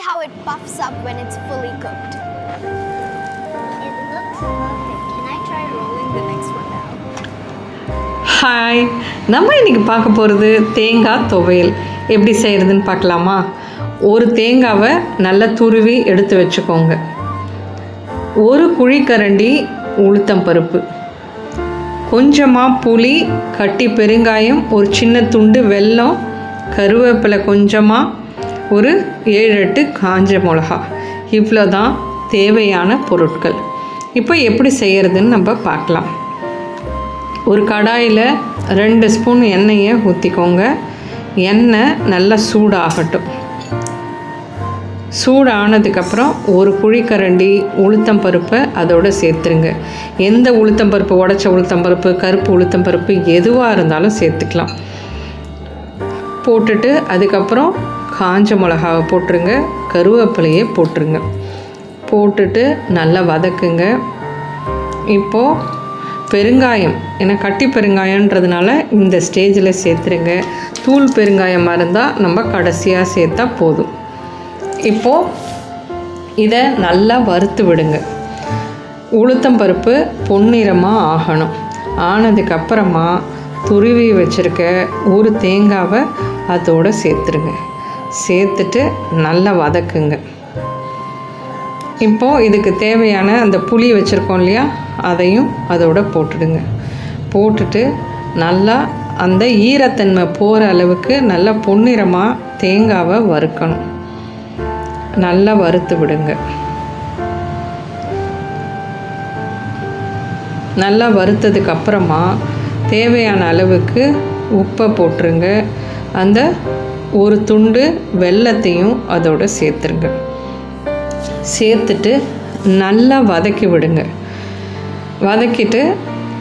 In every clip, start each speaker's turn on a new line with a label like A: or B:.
A: how it puffs up when it's fully cooked. It looks perfect. Can I try rolling the next one down?
B: Hi, நம்ம இன்றைக்கி பார்க்க போகிறது தேங்காய் துவையல் எப்படி செய்கிறதுன்னு பார்க்கலாமா? ஒரு தேங்காவை நல்லா துருவி எடுத்து வச்சுக்கோங்க. ஒரு குழிக்கரண்டி உளுத்தம் பருப்பு, கொஞ்சமாக புளி, கட்டி பெருங்காயம், ஒரு சின்ன துண்டு வெல்லம், கருவேப்பிலை கொஞ்சமாக, ஒரு 7-8 காஞ்ச மிளகா. இவ்வளோ தான் தேவையான பொருட்கள். இப்போ எப்படி செய்கிறதுன்னு நம்ம பார்க்கலாம். ஒரு கடாயில் 2 ஸ்பூன் எண்ணெயை ஊற்றிக்கோங்க. எண்ணெய் நல்லா சூடாகட்டும். சூடானதுக்கப்புறம் ஒரு குழிக்கரண்டி உளுத்தம் பருப்பை அதோடு சேர்த்துருங்க. எந்த உளுத்தம் பருப்பு, உடச்ச உளுத்தம் பருப்பு, கருப்பு உளுத்தம் பருப்பு எதுவாக இருந்தாலும் சேர்த்துக்கலாம். போட்டுட்டு அதுக்கப்புறம் காஞ்ச மிளகாவை போட்டுருங்க, கருவேப்பிலையே போட்டுருங்க. போட்டுட்டு நல்லா வதக்குங்க. இப்போது பெருங்காயம், ஏன்னா கட்டி பெருங்காயன்றதுனால இந்த ஸ்டேஜில் சேர்த்துருங்க. தூள் பெருங்காயமாக இருந்தால் நம்ம கடைசியாக சேர்த்தா போதும். இப்போது இதை நல்லா வறுத்து விடுங்க. உளுத்தம் பருப்பு பொன்னிறமாக ஆகணும். ஆனதுக்கப்புறமா துருவி வச்சுருக்க ஒரு தேங்காவை அதோடு சேர்த்துருங்க. சேர்த்துட்டு நல்லா வதக்குங்க. இப்போது இதுக்கு தேவையான அந்த புளி வச்சுருக்கோம் இல்லையா, அதையும் அதோடு போட்டுடுங்க. போட்டுட்டு நல்லா அந்த ஈரத்தன்மை போகிற அளவுக்கு நல்லா பொன்னிறமாக தேங்காவை வறுக்கணும். நல்லா வறுத்து விடுங்க. நல்லா வறுத்ததுக்கப்புறமா தேவையான அளவுக்கு உப்பை போட்டுருங்க. அந்த ஒரு துண்டு வெல்லத்தையும் அதோடு சேர்த்துருங்க. சேர்த்துட்டு நல்லா வதக்கி விடுங்க. வதக்கிட்டு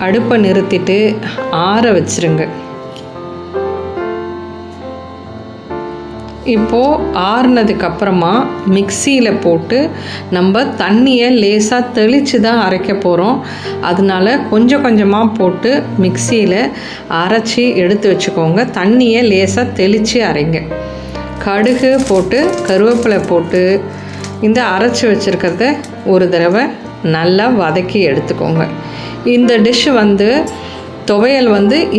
B: அடுப்பை நிறுத்திட்டு ஆற வச்சுருங்க. இப்போது ஆறுனதுக்கப்புறமா மிக்சியில் போட்டு நம்ம தண்ணியை லேசாக தெளித்து தான் அரைக்க போகிறோம். அதனால் கொஞ்சம் கொஞ்சமாக போட்டு மிக்சியில் அரைச்சி எடுத்து வச்சுக்கோங்க. தண்ணியை லேசாக தெளித்து அரைங்க. கடுகு போட்டு கருவேப்பிலை போட்டு இந்த அரைச்சி வச்சுருக்கிறத ஒரு தடவை நல்லா வதக்கி எடுத்துக்கோங்க. இந்த டிஷ்ஷு துவையல்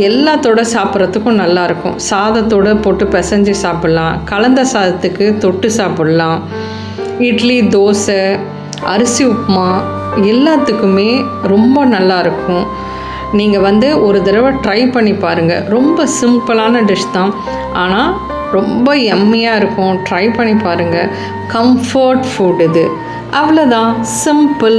B: எல்லாத்தோட சாப்பிட்றதுக்கும் நல்லாயிருக்கும். சாதத்தோடு போட்டு பிசைஞ்சு சாப்பிட்லாம், கலந்த சாதத்துக்கு தொட்டு சாப்பிட்லாம், இட்லி, தோசை, அரிசி உப்புமா எல்லாத்துக்குமே ரொம்ப நல்லாயிருக்கும். நீங்கள் ஒரு தடவை ட்ரை பண்ணி பாருங்கள். ரொம்ப சிம்பிளான டிஷ் தான், ஆனால் ரொம்ப யம்மியாக இருக்கும். ட்ரை பண்ணி பாருங்கள். கம்ஃபர்ட் ஃபுட் இது. அவ்வளோதான், சிம்பிள்.